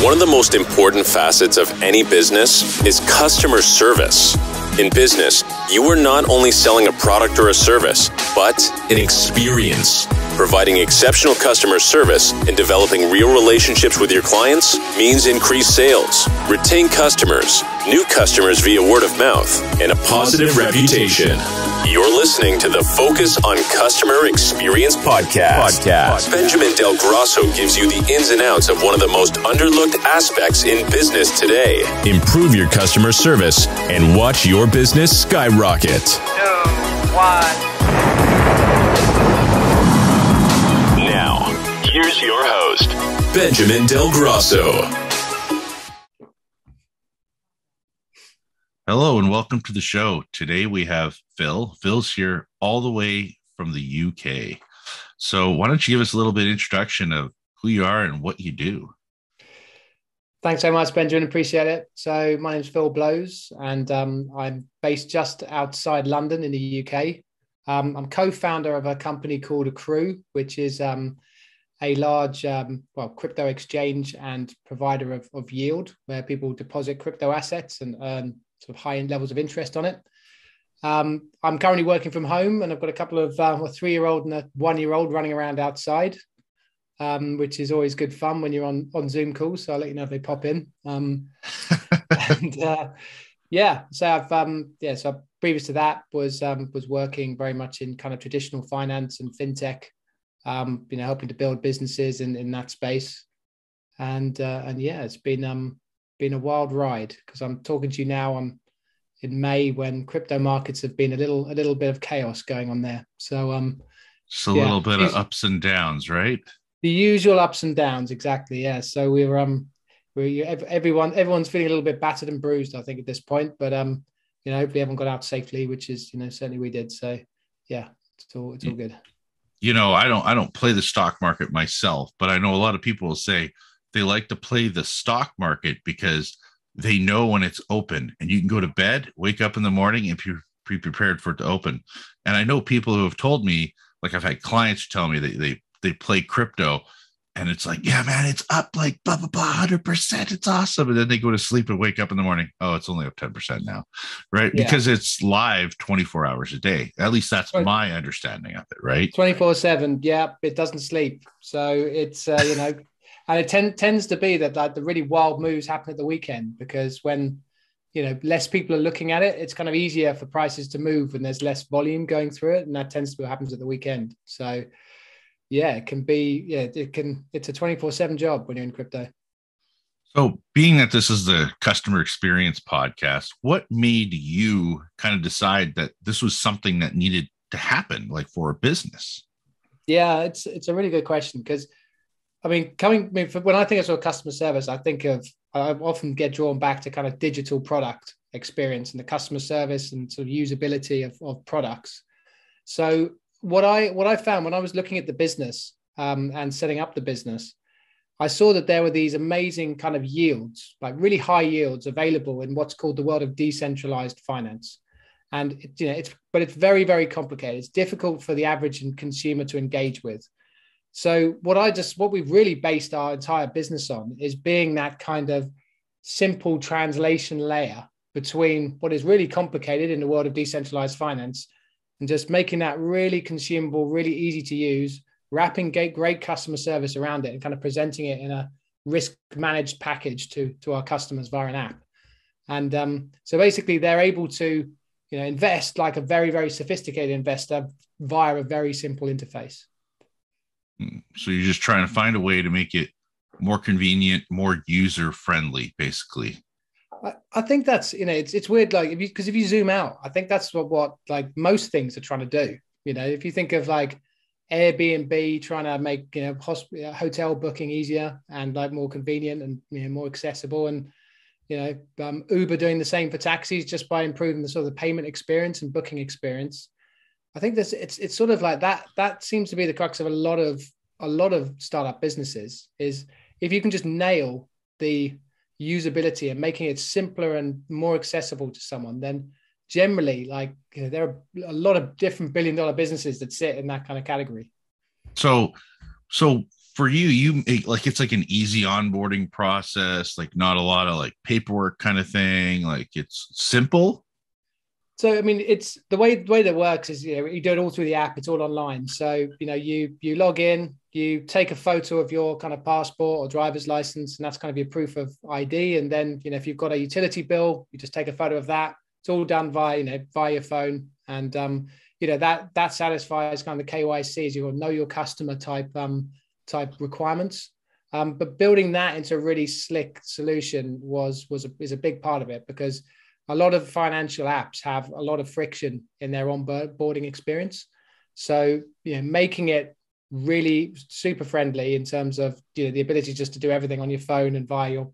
One of the most important facets of any business is customer service. In business, you are not only selling a product or a service, but an experience. Providing exceptional customer service and developing real relationships with your clients means increased sales, retain customers, new customers via word of mouth, and a positive reputation. You're listening to the Focus on Customer Experience podcast. Benjamin Del Grosso gives you the ins and outs of one of the most underlooked aspects in business today. Improve your customer service and watch your business skyrocket. 2, 1. Now, here's your host, Benjamin Del Grosso. Hello and welcome to the show. Today we have Phil. Phil's here all the way from the UK. So why don't you give us a little bit of introduction of who you are and what you do? Thanks so much, Benjamin. Appreciate it. So my name is Phil Blows, and I'm based just outside London in the UK. I'm co-founder of a company called AQRU, which is a large crypto exchange and provider of yield, where people deposit crypto assets and earn sort of high levels of interest on it. I'm currently working from home, and I've got a couple of a 3-year-old and a 1-year-old running around outside, which is always good fun when you're on Zoom calls. So I'll let you know if they pop in. So previous to that was working very much in kind of traditional finance and Fintech, helping to build businesses in that space. It's been a wild ride, because I'm talking to you now in May, when crypto markets have been a little bit of chaos going on there. So just a little bit of ups and downs, right? The usual ups and downs, exactly. Yeah. So everyone's feeling a little bit battered and bruised, I think, at this point. But hopefully everyone got out safely, which is certainly we did. So yeah, it's all good. I don't play the stock market myself, but I know a lot of people will say they like to play the stock market because they know when it's open, and you can go to bed, wake up in the morning, and be prepared for it to open. And I know people who have told me, like I've had clients tell me that they play crypto, and it's like, yeah, man, it's up like blah, blah, blah, 100%. It's awesome. And then they go to sleep and wake up in the morning. Oh, it's only up 10% now. Right. Yeah. Because it's live 24 hours a day. At least that's my understanding of it. Right. 24/7. Yeah. It doesn't sleep. So it's, and it tends to be that like the really wild moves happen at the weekend, because when, less people are looking at it, it's kind of easier for prices to move when there's less volume going through it. And that tends to be what happens at the weekend. So yeah, it's a 24/7 job when you're in crypto. So being that this is the customer experience podcast, what made you kind of decide that this was something that needed to happen, like for a business? Yeah, it's a really good question, because when I think of sort of customer service, I often get drawn back to kind of digital product experience and the customer service and sort of usability of products. So what I found when I was looking at the business and setting up the business, I saw that there were these amazing kind of yields, like really high yields available in what's called the world of decentralized finance. And it's very, very complicated. It's difficult for the average consumer to engage with. So what we've really based our entire business on is being that kind of simple translation layer between what is really complicated in the world of decentralized finance, and just making that really consumable, really easy to use, wrapping great customer service around it, and kind of presenting it in a risk managed package to our customers via an app. And so basically they're able to invest like a very, very sophisticated investor via a very simple interface. So you're just trying to find a way to make it more convenient, more user friendly, basically. I think that's, it's weird. Like if you zoom out, I think that's what like most things are trying to do. If you think of like Airbnb trying to make, hotel booking easier and like more convenient and, more accessible, and, Uber doing the same for taxis just by improving the sort of the payment experience and booking experience. I think it's sort of like that. That seems to be the crux of a lot of startup businesses, is if you can just nail the usability and making it simpler and more accessible to someone, then generally, there are a lot of different billion-dollar businesses that sit in that kind of category. So for you, like, it's like an easy onboarding process, like not a lot of like paperwork kind of thing. Like it's simple. So, I mean, it's the way that works is, you do it all through the app. It's all online. So, you log in, you take a photo of your kind of passport or driver's license, and that's kind of your proof of ID. And then, if you've got a utility bill, you just take a photo of that. It's all done via your phone. And, that satisfies kind of the KYCs, your know your customer type requirements. But building that into a really slick solution is a big part of it, because a lot of financial apps have a lot of friction in their onboarding experience. So, making it really super friendly in terms of, the ability just to do everything on your phone and via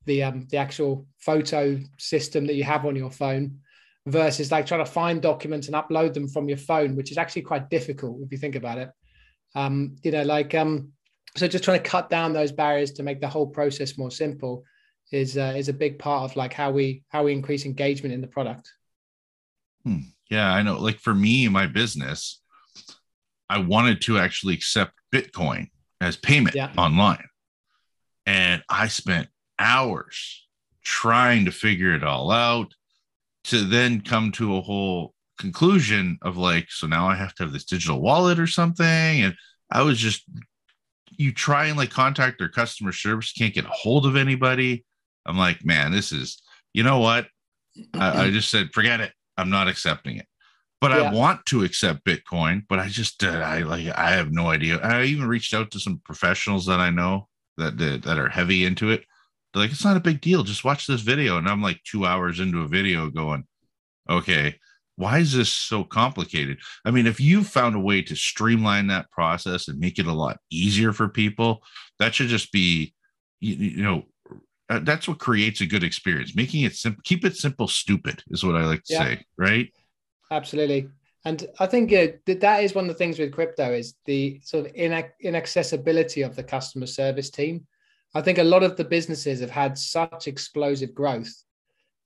the actual photo system that you have on your phone, versus like trying to find documents and upload them from your phone, which is actually quite difficult if you think about it. So just trying to cut down those barriers to make the whole process more simple is a big part of like how we increase engagement in the product. Yeah, I know. Like for me, my business, I wanted to actually accept Bitcoin as payment online. And I spent hours trying to figure it all out, to then come to a whole conclusion of like, so now I have to have this digital wallet or something. And I was just, you try and like contact their customer service, can't get a hold of anybody. I'm like, man, this is, you know what? I just said, forget it. I'm not accepting it. But I want to accept Bitcoin, but I have no idea. I even reached out to some professionals that I know that are heavy into it. They're like, it's not a big deal. Just watch this video. And I'm like 2 hours into a video going, okay, why is this so complicated? I mean, if you found a way to streamline that process and make it a lot easier for people, that should just be, that's what creates a good experience. Making it simple, keep it simple, stupid is what I like to say, right? Absolutely. And I think that is one of the things with crypto is the sort of inaccessibility of the customer service team. I think a lot of the businesses have had such explosive growth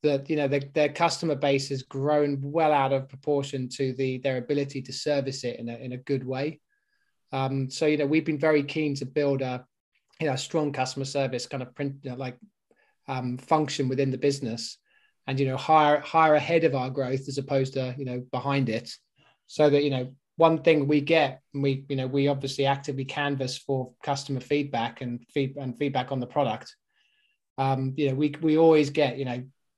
that, their customer base has grown well out of proportion to their ability to service it in a good way. So, we've been very keen to build a strong customer service kind of function within the business, and hire ahead of our growth as opposed to behind it, so that one thing we get, and we obviously actively canvass for customer feedback and feedback on the product. We always get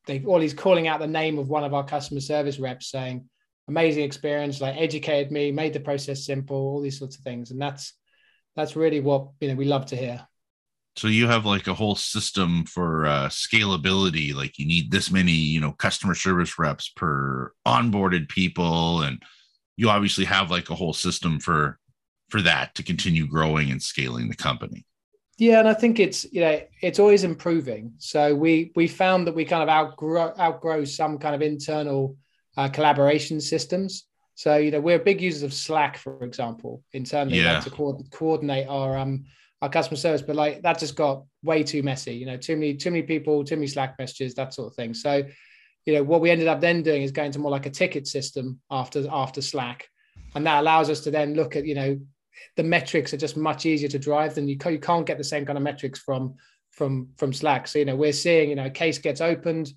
they always calling out the name of one of our customer service reps saying amazing experience, like educated me, made the process simple, all these sorts of things, and that's really what we love to hear. So you have like a whole system for scalability. Like you need this many, customer service reps per onboarded people. And you obviously have like a whole system for that to continue growing and scaling the company. Yeah. And I think it's always improving. So we found that we kind of outgrow some kind of internal collaboration systems. So, we're big users of Slack, for example, internally, like to coordinate our customer service, but like that just got way too messy, too many people, too many Slack messages, that sort of thing. So, what we ended up then doing is going to more like a ticket system after Slack. And that allows us to then look at, the metrics are just much easier to drive than you can't get the same kind of metrics from Slack. So, we're seeing, a case gets opened,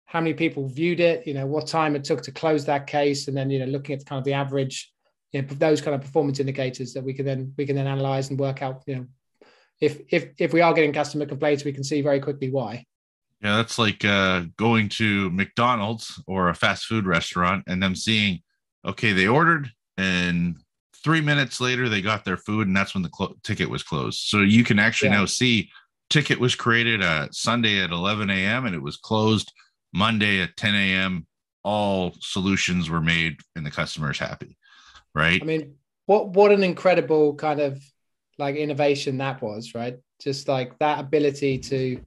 how many people viewed it, what time it took to close that case. And then, looking at kind of the average, those kind of performance indicators that we can then analyze and work out, if we are getting customer complaints, we can see very quickly why. Yeah, that's like going to McDonald's or a fast food restaurant and them seeing, okay, they ordered and 3 minutes later they got their food, and that's when the ticket was closed. So you can actually now see ticket was created Sunday at 11 a.m. and it was closed Monday at 10 a.m. All solutions were made and the customer is happy, right? I mean, what an incredible kind of like innovation that was, right? Just like that ability to,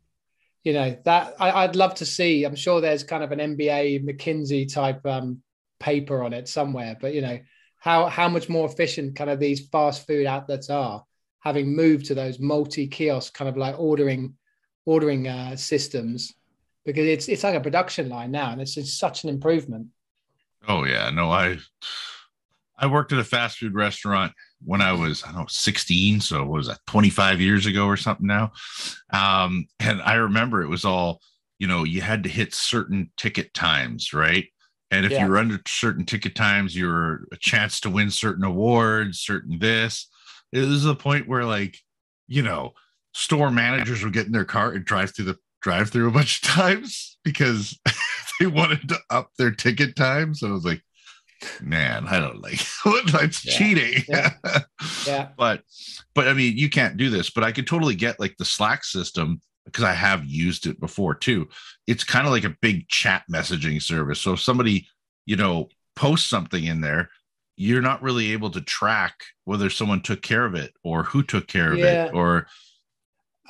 that I'd love to see. I'm sure there's kind of an MBA McKinsey type paper on it somewhere, but how much more efficient kind of these fast food outlets are, having moved to those multi-kiosk kind of like ordering systems, because it's like a production line now, and it's just such an improvement. Oh yeah, no, I worked at a fast food restaurant when I was, I don't know, 16. So what was that, 25 years ago or something now? And I remember it was all, you had to hit certain ticket times, right? And if you were under certain ticket times, you were a chance to win certain awards, certain this. It was the point where, like, store managers were getting their car and drive through the drive-through a bunch of times because they wanted to up their ticket time. So I was like, man, I don't like that's cheating. Yeah. But I mean, you can't do this, but I could totally get like the Slack system because I have used it before too. It's kind of like a big chat messaging service. So if somebody, posts something in there, you're not really able to track whether someone took care of it or who took care of it. Or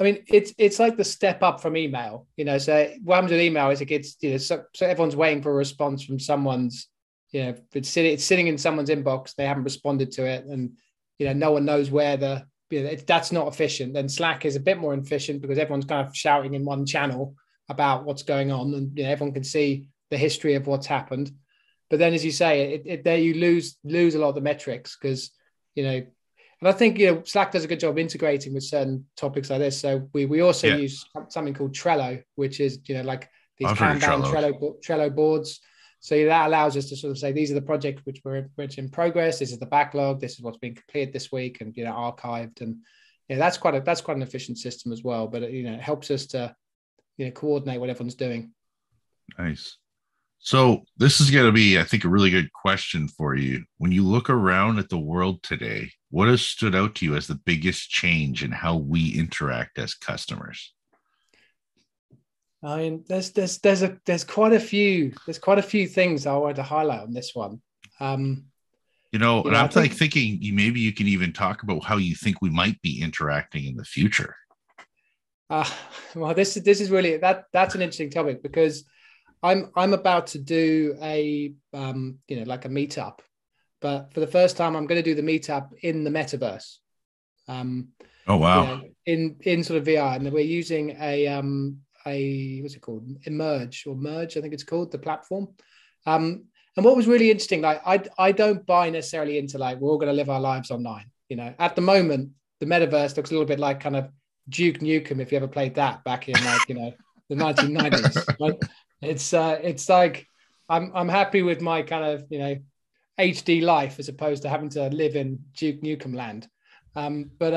I mean, it's like the step up from email, so what happens with email is it gets, so everyone's waiting for a response from someone's, it's sitting in someone's inbox, they haven't responded to it, and no one knows where that's not efficient. Then Slack is a bit more efficient because everyone's kind of shouting in one channel about what's going on, and everyone can see the history of what's happened. But then, as you say, there you lose a lot of the metrics because and I think Slack does a good job integrating with certain topics like this. So we also use something called Trello, which is like these Kanban Trello boards. So that allows us to sort of say, these are the projects which are in progress. This is the backlog. This is what's been completed this week and archived. And that's quite an efficient system as well. But it helps us to coordinate what everyone's doing. Nice. So this is going to be, I think, a really good question for you. When you look around at the world today, what has stood out to you as the biggest change in how we interact as customers? I mean, there's quite a few things I wanted to highlight on this one. And I'm thinking maybe you can even talk about how you think we might be interacting in the future. Well, this is really that's an interesting topic because I'm about to do a like a meetup, but for the first time I'm going to do the meetup in the metaverse. Oh wow! In sort of VR, and we're using a what's it called? Merge, I think it's called, the platform. And what was really interesting, like I don't buy necessarily into like we're all going to live our lives online. At the moment, the metaverse looks a little bit like kind of Duke Nukem, if you ever played that back in like the 1990s. Right? It's like I'm happy with my kind of HD life as opposed to having to live in Duke Nukem land. But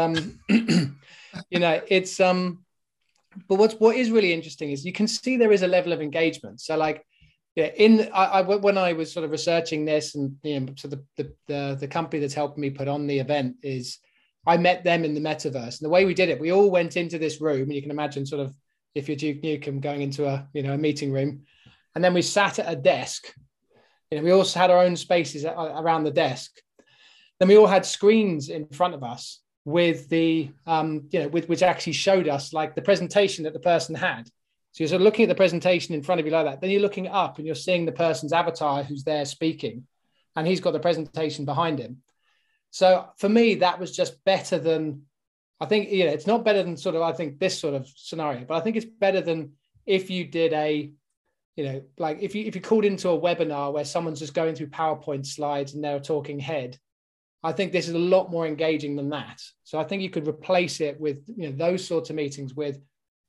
what is really interesting is you can see there is a level of engagement. So like when I was sort of researching this, and so the company that's helping me put on the event is I met them in the metaverse, and the way we did it, we all went into this room, and you can imagine sort of if you're Duke Nukem going into a meeting room, and then we sat at a desk. We also had our own spaces around the desk. Then we all had screens in front of us with the which actually showed us like the presentation that the person had. So you're sort of looking at the presentation in front of you like that. Then you're looking up and you're seeing the person's avatar who's there speaking, and he's got the presentation behind him. So for me, that was just better than, I think, it's not better than sort of, I think, this sort of scenario, but I think it's better than if you did like if you called into a webinar where someone's just going through PowerPoint slides and they're a talking head. I think this is a lot more engaging than that. So I think you could replace it with those sorts of meetings with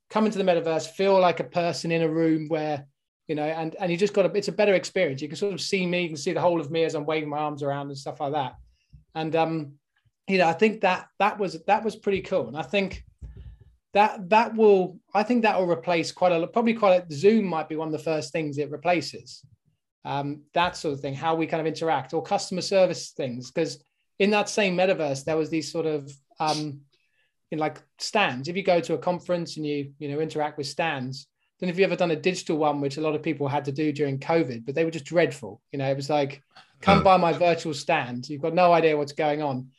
come into the metaverse, feel like a person in a room where, and you just it's a better experience. You can sort of see me, you can see the whole of me as I'm waving my arms around and stuff like that. And, I think that was pretty cool. And I think that will replace quite Zoom might be one of the first things it replaces. That sort of thing, how we kind of interact, or customer service things. Because in that same metaverse, there was these sort of like stands. If you go to a conference and you interact with stands, then if you ever done a digital one, which a lot of people had to do during COVID, but they were just dreadful. It was like, come by my virtual stand. You've got no idea what's going on.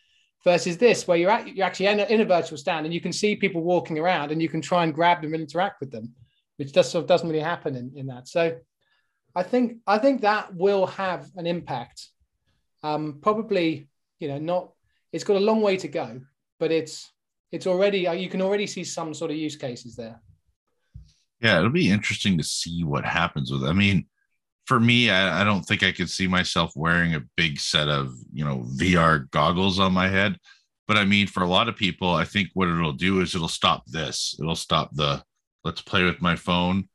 Versus this, where you're actually in a virtual stand and you can see people walking around and you can try and grab them and interact with them, which doesn't really happen in that. So I think that will have an impact. Probably, not. It's got a long way to go, but it's already, you can already see some sort of use cases there. Yeah, it'll be interesting to see what happens with it. I mean, for me, I don't think I could see myself wearing a big set of, VR goggles on my head. But I mean, for a lot of people, I think what it'll do is it'll stop this. It'll stop the let's play with my phone.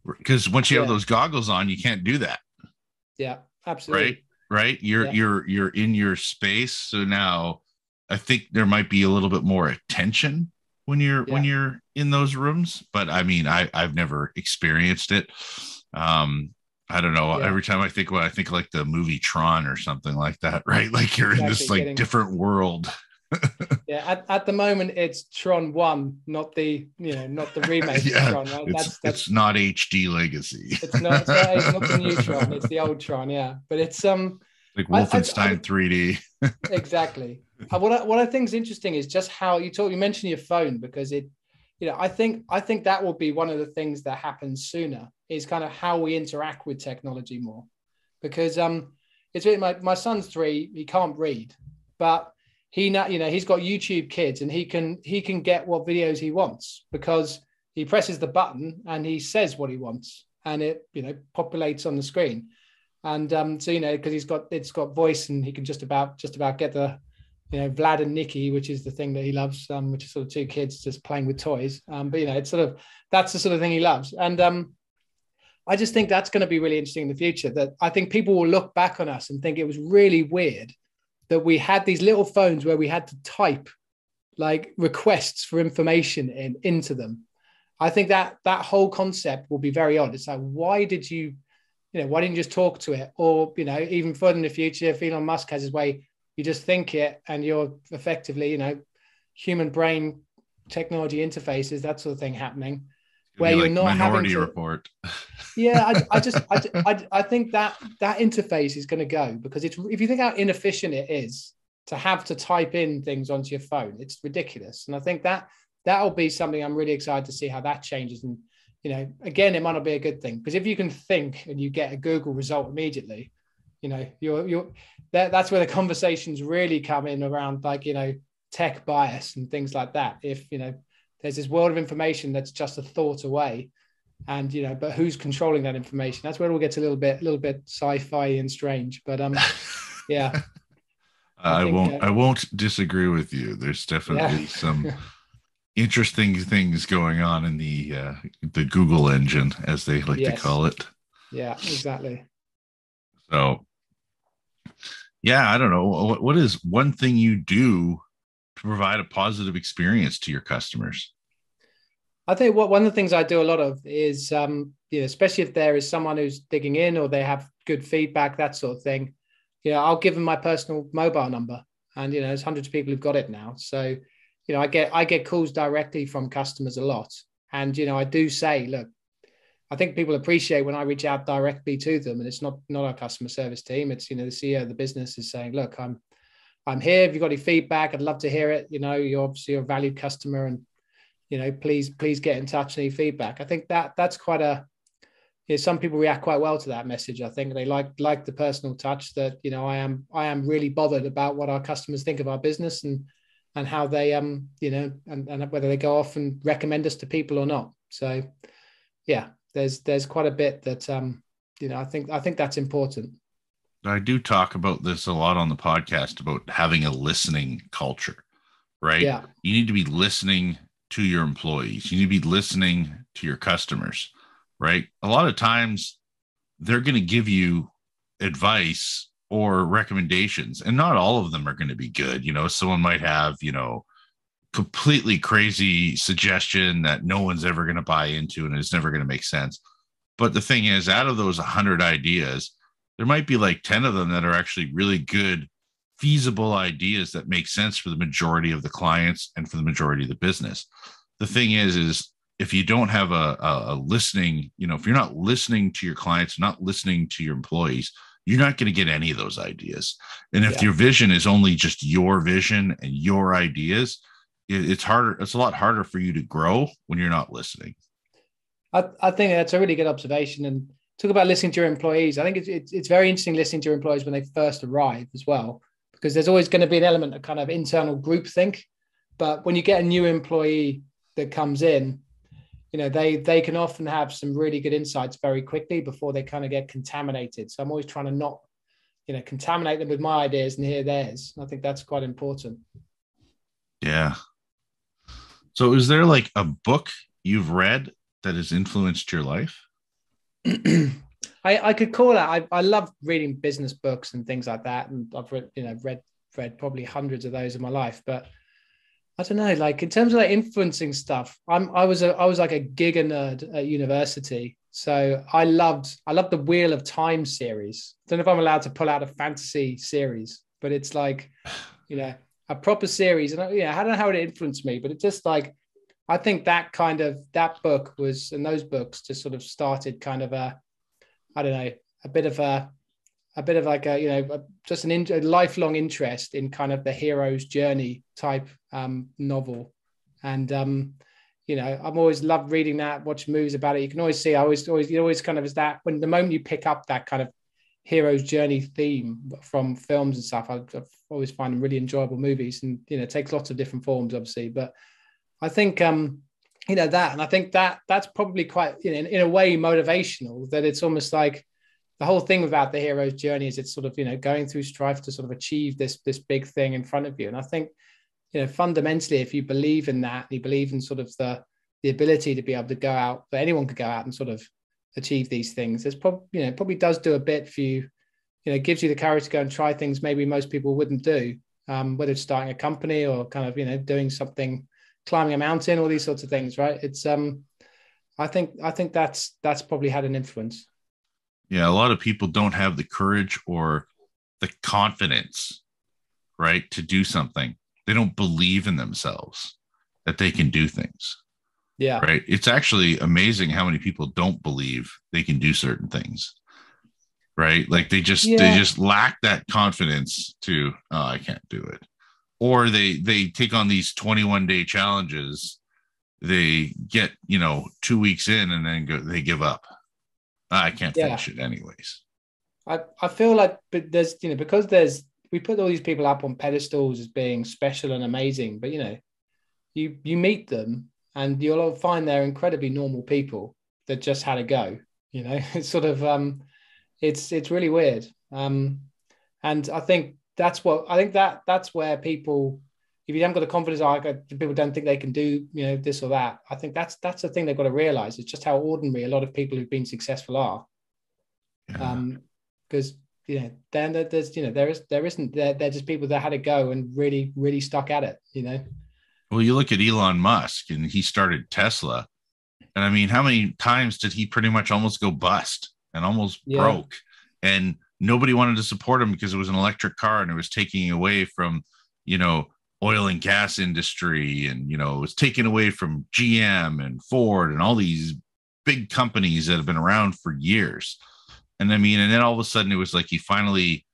Because once you have those goggles on, you can't do that. Yeah, absolutely. Right. You're in your space. So now I think there might be a little bit more attention when you're in those rooms. But I mean, I've never experienced it. I don't know. Every time I think like the movie Tron or something like that, right? Like you're in this like different world. At the moment it's Tron 1, not the remake of Tron, right? It's not HD Legacy. It's not the new Tron, it's the old Tron, but it's like Wolfenstein 3D. Exactly. What I think is interesting is just how you mentioned your phone, because it, I think that will be one of the things that happens sooner, is kind of how we interact with technology more, because it's really my son's 3, he can't read, but he's got YouTube Kids, and he can get what videos he wants because he presses the button and he says what he wants, and it populates on the screen. And so because it's got voice, and he can just about get the Vlad and Nikki, which is the thing that he loves, which is sort of 2 kids just playing with toys. But it's sort of, that's the sort of thing he loves. And I just think that's going to be really interesting in the future, that I think people will look back on us and think it was really weird that we had these little phones where we had to type like requests for information into them. I think that whole concept will be very odd. It's like, why didn't you just talk to it? Or, even further in the future, if Elon Musk has his way, you just think it and you're effectively, human brain technology interfaces, that sort of thing happening, where you're not Minority having to Report. I think that interface is going to go, because if you think how inefficient it is to have to type in things onto your phone, it's ridiculous. And I think that'll be something I'm really excited to see how that changes. And again, it might not be a good thing, because if you can think and you get a Google result immediately, that's where the conversations really come in around, like, tech bias and things like that. If there's this world of information that's just a thought away, and but who's controlling that information? That's where it all gets a little bit sci-fi and strange. But yeah. I won't disagree with you. There's definitely some interesting things going on in the Google engine, as they like to call it. Yeah, exactly. So, I don't know. What is one thing you do to provide a positive experience to your customers? I think one of the things I do a lot of is, especially if there is someone who's digging in or they have good feedback, that sort of thing, I'll give them my personal mobile number, and, there's hundreds of people who've got it now. So, I get calls directly from customers a lot. And, I do say, look, I think people appreciate when I reach out directly to them, and it's not our customer service team. It's, the CEO of the business is saying, look, I'm here. If you've got any feedback, I'd love to hear it. You're obviously a valued customer, and, please get in touch with any feedback. I think that's quite some people react quite well to that message. I think they like the personal touch that, I am really bothered about what our customers think of our business, and how they, and whether they go off and recommend us to people or not. So there's quite a bit that, I think that's important. I do talk about this a lot on the podcast, about having a listening culture, right? Yeah. You need to be listening to your employees. You need to be listening to your customers, right? A lot of times they're going to give you advice or recommendations, and not all of them are going to be good. Someone might have, completely crazy suggestion that no one's ever going to buy into, and it's never going to make sense. But the thing is, out of those 100 ideas, there might be like 10 of them that are actually really good, feasible ideas that make sense for the majority of the clients and for the majority of the business. The thing is if you don't have a listening, if you're not listening to your clients, not listening to your employees, you're not going to get any of those ideas. And if your vision is only just your vision and your ideas, it's harder. It's a lot harder for you to grow when you're not listening. I think that's a really good observation. And talk about listening to your employees. I think it's very interesting listening to your employees when they first arrive as well, because there's always going to be an element of kind of internal groupthink. But when you get a new employee that comes in, they can often have some really good insights very quickly before they kind of get contaminated. So I'm always trying to not, contaminate them with my ideas and hear theirs. I think that's quite important. Yeah. So is there like a book you've read that has influenced your life? I could call it. I love reading business books and things like that, and I've read probably hundreds of those in my life. But I don't know, like in terms of like influencing stuff, I was like a giga nerd at university, so I loved the Wheel of Time series. I don't know if I'm allowed to pull out a fantasy series, but it's like a proper series, and I don't know how it influenced me, but it just like I think that book was, and those books just sort of started kind of a bit of like just a lifelong interest in kind of the hero's journey type novel. And I'm always loved reading that, watching movies about it. You can always see, always kind of is that when the moment you pick up that kind of hero's journey theme from films and stuff, I've always find them really enjoyable movies, and it takes lots of different forms, obviously. But I think that, and I think that's probably quite in a way motivational, that it's almost like the whole thing about the hero's journey is it's sort of going through strife to sort of achieve this big thing in front of you. And I think fundamentally, if you believe in that, you believe in sort of the ability to be able to go out, that anyone could go out and sort of achieve these things, there's probably probably does do a bit for you. Gives you the courage to go and try things maybe most people wouldn't do, whether it's starting a company or kind of doing something, climbing a mountain, all these sorts of things, right? It's I think that's probably had an influence. Yeah, a lot of people don't have the courage or the confidence, right, to do something. They don't believe in themselves that they can do things. Yeah. Right. It's actually amazing how many people don't believe they can do certain things. Right. Like they just lack that confidence to, oh, I can't do it. Or they take on these 21-day challenges. They get, 2 weeks in and then they give up. I can't finish it anyways. I feel like, but there's, because we put all these people up on pedestals as being special and amazing, but you meet them and you'll find they're incredibly normal people that just had a go. It's sort of it's really weird. And I think that's where people, if you haven't got the confidence, people don't think they can do this or that. I think that's the thing they've got to realize. It's just how ordinary a lot of people who've been successful are. Because then there's they're just people that had a go and really, really stuck at it. Well, you look at Elon Musk, and he started Tesla, and I mean, how many times did he pretty much almost go bust and almost broke, and nobody wanted to support him because it was an electric car and it was taking away from oil and gas industry, and it was taken away from GM and Ford and all these big companies that have been around for years. And I mean, and then all of a sudden it was like he finally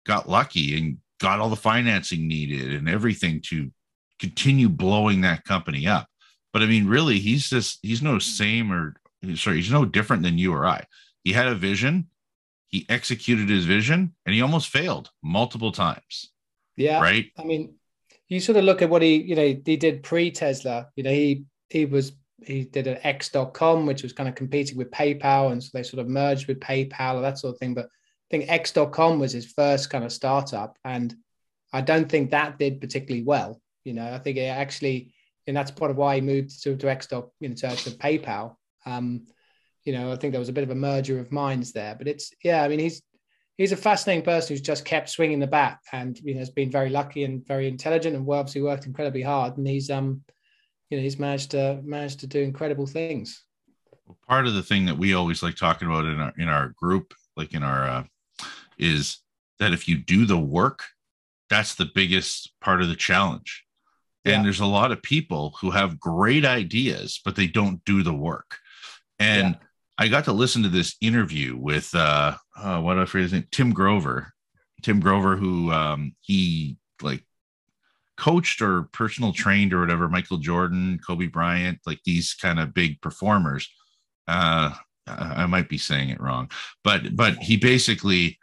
got lucky and got all the financing needed and everything to continue blowing that company up. But I mean, really, he's no different than you or I. He had a vision, he executed his vision, and he almost failed multiple times. Yeah. Right. I mean, you sort of look at what he did pre-Tesla. He did an X.com, which was kind of competing with PayPal, and so they sort of merged with PayPal or that sort of thing. But I think X.com was his first kind of startup, and I don't think that did particularly well. I think it actually, and that's part of why he moved to X. To PayPal. I think there was a bit of a merger of minds there, but he's a fascinating person who's just kept swinging the bat, and has been very lucky and very intelligent, and obviously worked incredibly hard, and he's managed to do incredible things. Well, part of the thing that we always like talking about in our group, like in our is that if you do the work, that's the biggest part of the challenge. And there's a lot of people who have great ideas, but they don't do the work. And I got to listen to this interview with Tim Grover, who he like coached or personal trained or whatever, Michael Jordan, Kobe Bryant, like these kind of big performers. I might be saying it wrong, but he basically,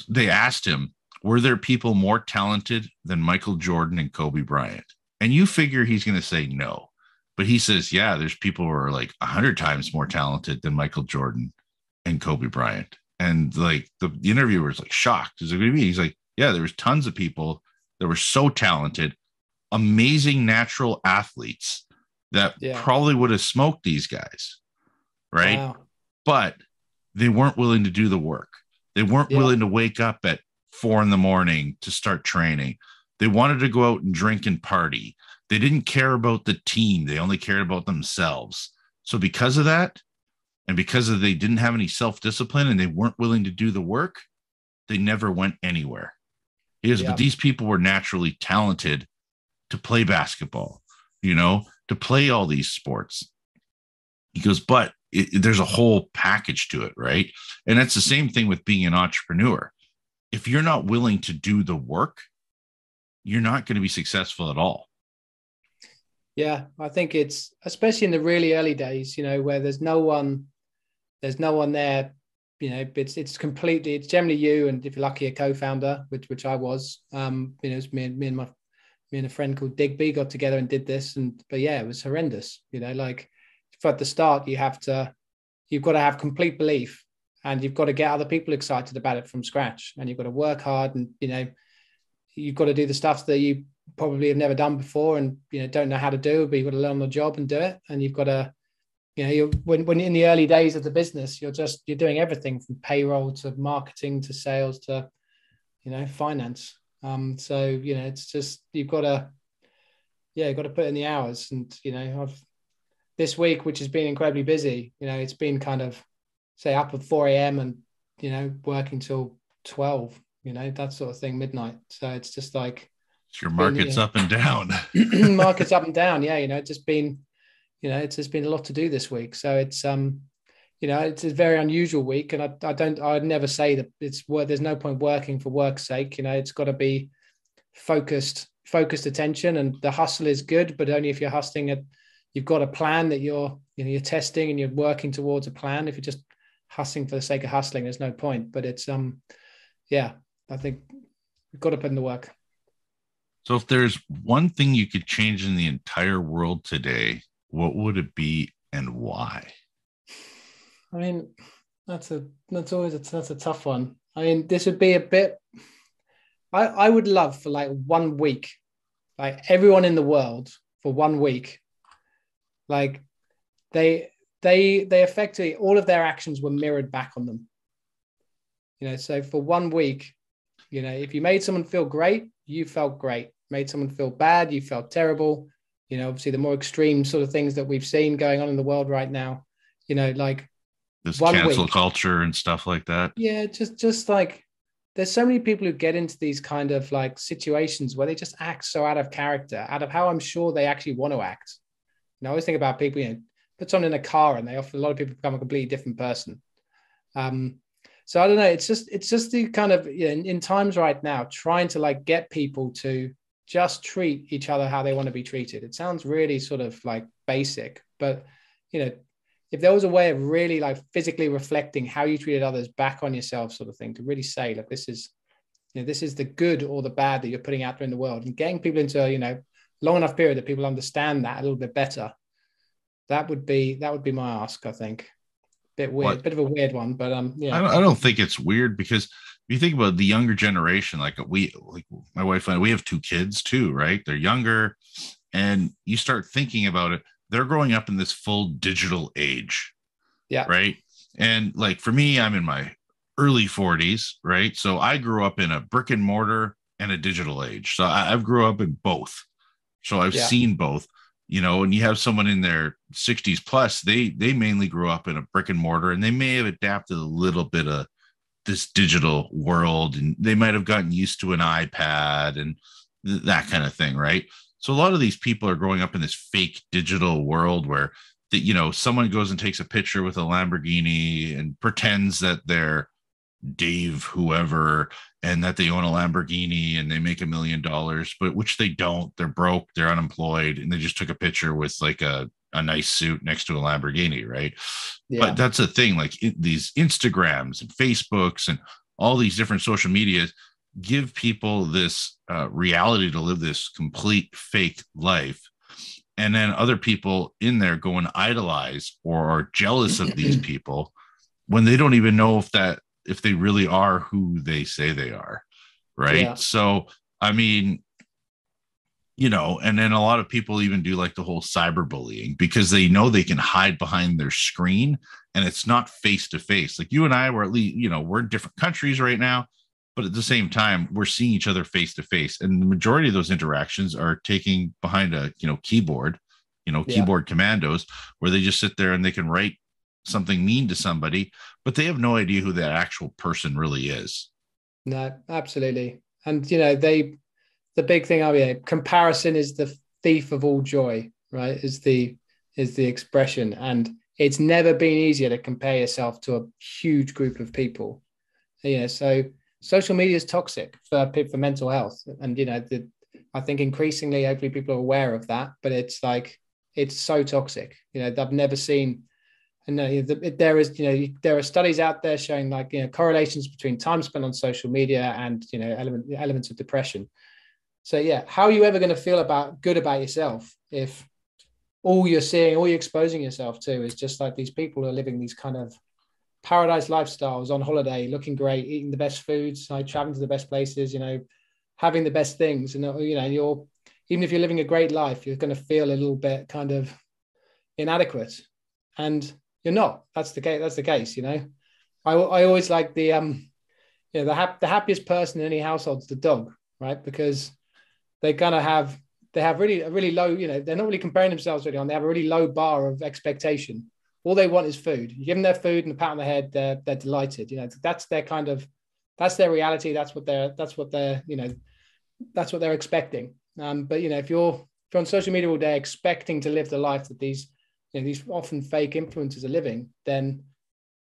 they asked him, were there people more talented than Michael Jordan and Kobe Bryant? And you figure he's going to say no. But he says, yeah, there's people who are like 100 times more talented than Michael Jordan and Kobe Bryant. And like the interviewer was like shocked. Is it going to be? He's like, yeah, there was tons of people that were so talented, amazing natural athletes that probably would have smoked these guys. Right. Wow. But they weren't willing to do the work. They weren't willing to wake up at 4 a.m. to start training. They wanted to go out and drink and party. They didn't care about the team. They only cared about themselves. So because of that, and because of they didn't have any self-discipline and they weren't willing to do the work, they never went anywhere. But these people were naturally talented to play basketball, to play all these sports. He goes, but there's a whole package to it, right? And that's the same thing with being an entrepreneur. If you're not willing to do the work, you're not going to be successful at all. Yeah, I think it's, especially in the really early days, where there's no one there, it's generally you, and if you're lucky, a co-founder, which I was, it's me and a friend called Digby got together and did this, but it was horrendous. Like at the start, you've got to have complete belief, and you've got to get other people excited about it from scratch, and you've got to work hard, and you've got to do the stuff that you probably have never done before and don't know how to do, but you've got to learn on the job and do it. And you've got to, when in the early days of the business, you're doing everything from payroll to marketing to sales to finance. So it's just you've got to put in the hours. And I've this week, which has been incredibly busy, it's been kind of say up at 4 a.m. and working till 12, that sort of thing, midnight. So it's just like your market's up and down. Market's up and down. Yeah. It's just been a lot to do this week. So it's, it's a very unusual week. And I'd never say that there's no point working for work's sake. It's got to be focused attention, and the hustle is good, but only if you're hustling you've got a plan that you're testing and you're working towards a plan. If you're just hustling for the sake of hustling, there's no point. But it's, I think you've got to put in the work. So if there's one thing you could change in the entire world today, what would it be and why? I mean, that's a tough one. I mean, this would be a bit, I would love for like 1 week, like everyone in the world for 1 week, like they effectively, all of their actions were mirrored back on them. So for 1 week, if you made someone feel great, you felt great. Made someone feel bad, you felt terrible. Obviously the more extreme sort of things that we've seen going on in the world right now, like this cancel culture and stuff like that. Yeah, just like there's so many people who get into these kind of like situations where they just act so out of character, out of how I'm sure they actually want to act. I always think about people, put someone in a car and a lot of people become a completely different person. So I don't know. It's just the kind of in times right now, trying to like get people to just treat each other how they want to be treated. It sounds really sort of like basic, but if there was a way of really like physically reflecting how you treated others back on yourself, sort of thing, to really say, like, this is the good or the bad that you're putting out there in the world, and getting people into long enough period that people understand that a little bit better. That would be my ask, I think. Bit weird, bit of a weird one, but yeah. I don't think it's weird, because if you think about the younger generation, like my wife and I, we have 2 kids too, right? They're younger, and you start thinking about it. They're growing up in this full digital age. Yeah. Right. And like for me, I'm in my early 40s, right? So I grew up in a brick and mortar and a digital age. So I've grew up in both. So I've seen both. And you have someone in their 60s plus, they mainly grew up in a brick and mortar, and they may have adapted a little bit of this digital world, and they might have gotten used to an iPad and that kind of thing, right? So a lot of these people are growing up in this fake digital world where someone goes and takes a picture with a Lamborghini and pretends that they're Dave whoever, and that they own a Lamborghini and they make $1 million, but which they don't. They're broke, they're unemployed, and they just took a picture with like a nice suit next to a Lamborghini, right? Yeah. But that's the thing, like these Instagrams and Facebooks and all these different social medias give people this reality to live this complete fake life. And then other people in there go and idolize or are jealous of these people when they don't even know if they really are who they say they are. Right. Yeah. So, I mean, and then a lot of people even do like the whole cyberbullying because they know they can hide behind their screen and it's not face to face. Like you and I were at least, we're in different countries right now, but at the same time, we're seeing each other face to face. And the majority of those interactions are taking behind a, keyboard, keyboard commandos where they just sit there and they can write something mean to somebody, but they have no idea who that actual person really is. No, absolutely. And, the big thing, comparison is the thief of all joy, right? Is the expression. And it's never been easier to compare yourself to a huge group of people. So social media is toxic for mental health. And, I think increasingly, hopefully people are aware of that, but it's so toxic. I've never seen, and there are studies out there showing correlations between time spent on social media and, elements of depression. So yeah, how are you ever going to feel good about yourself if all you're seeing, all you're exposing yourself to is just like these people are living these kind of paradise lifestyles on holiday, looking great, eating the best foods, traveling to the best places, having the best things. And, you're, even if you're living a great life, you're going to feel a little bit kind of inadequate, and you're not. That's the case. I always like the happiest person in any household is the dog, right? Because they kind of have a really low, they're not really comparing themselves really on. They have a really low bar of expectation. All they want is food. You give them their food and a pat on the head, they're delighted. That's that's their reality. That's what they're expecting. But if you're on social media all day expecting to live the life that these often fake influencers are living, then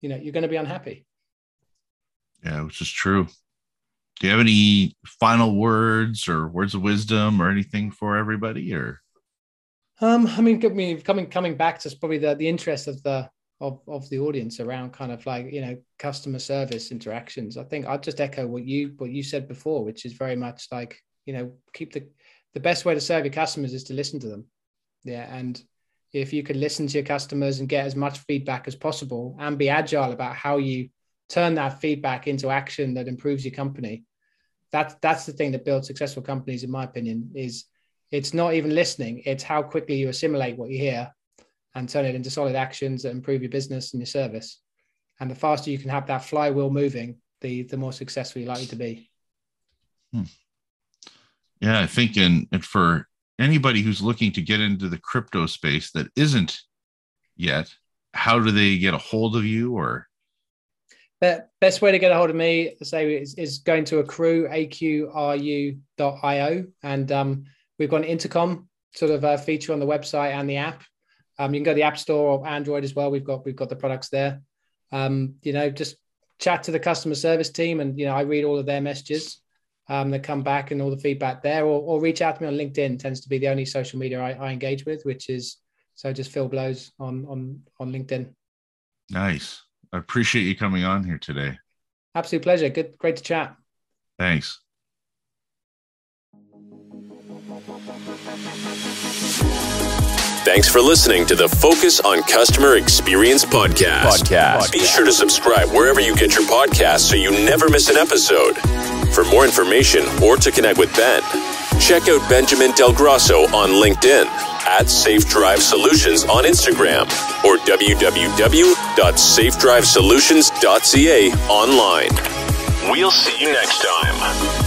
you're going to be unhappy. Yeah, which is true. Do you have any final words or words of wisdom or anything for everybody? Or coming back to probably the interest of the audience around kind of customer service interactions. I think I'd just echo what you said before, which is very much keep the best way to serve your customers is to listen to them. Yeah. And if you could listen to your customers and get as much feedback as possible and be agile about how you turn that feedback into action that improves your company, that's the thing that builds successful companies, in my opinion. Is it's not even listening, it's how quickly you assimilate what you hear and turn it into solid actions that improve your business and your service. And the faster you can have that flywheel moving, the more successful you're likely to be. Yeah, I think and for anybody who's looking to get into the crypto space that isn't yet, how do they get a hold of you? Or the best way to get a hold of me, is going to AQRU.io, and we've got an intercom sort of feature on the website and the app. You can go to the App Store or Android as well. We've got the products there. Just chat to the customer service team, and I read all of their messages that come back and all the feedback there, or reach out to me on LinkedIn. Tends to be the only social media I engage with, which is just Phil Blows on LinkedIn. Nice. I appreciate you coming on here today. Absolute pleasure. Great to chat. Thanks. Thanks for listening to the Focus on Customer Experience podcast. Be sure to subscribe wherever you get your podcasts so you never miss an episode. For more information or to connect with Ben, check out Benjamin Del Grosso on LinkedIn, @Safe Drive Solutions on Instagram, or www.safedrivesolutions.ca online. We'll see you next time.